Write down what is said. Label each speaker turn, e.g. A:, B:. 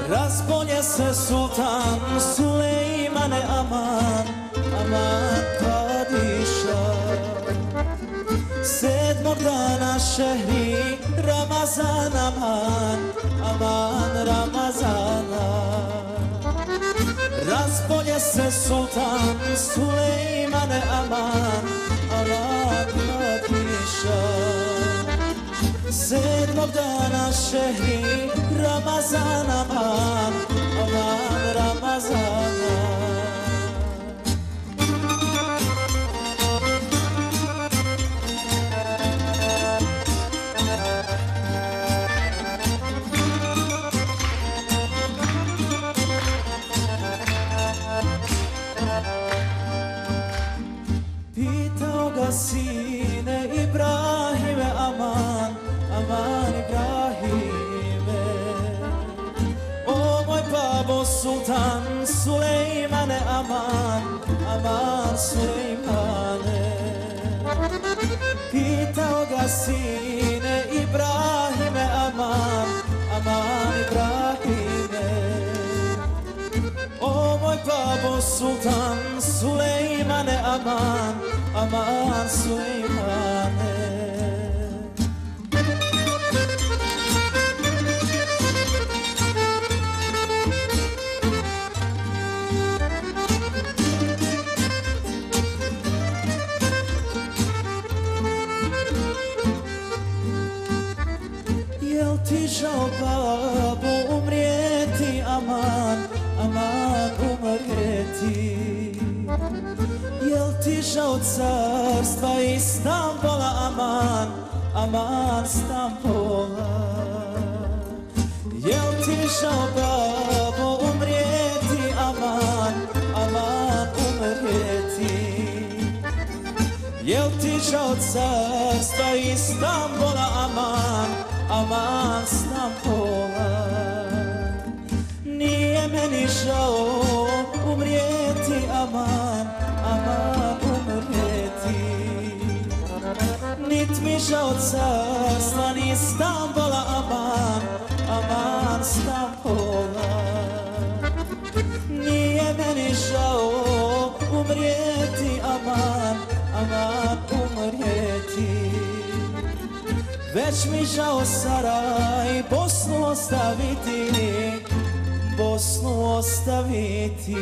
A: Razbolje se sultan Sulejmane, aman, aman padiša. Sedmog dana šehri Ramazan, aman, aman Ramazana. Razbolje se sultan Sulejmane, aman, aman padiša. Sedmog dana šehri Ramazan, aman, aman Ramazana. Pitao ga sine Ibrahime, aman, aman Ibrahime. O moj babo sultan Sulejmane, aman, aman Sulejmane. Pitao ga sine Ibrahime, aman, aman Ibrahime. O moj babo sultan Sulejmane, aman, aman Sulejmane. Jel ti žao babo umrijeti, aman, aman umrijeti? Jel ti žao carstva Istanbula, aman, aman Stambola? Jel ti žao babo umrijeti, aman, aman umrijeti? Jel ti žao carstva Istanbula, aman, aman Stambola? Nije meni žao umrijeti, aman, aman umrijeti. Nit mi žao carstva ni Istanbula, aman, aman Stambola. Nije meni žao umrijeti, aman, aman umrijeti. Već mi žao Saraj Bosnu ostaviti, Bosnu ostaviti.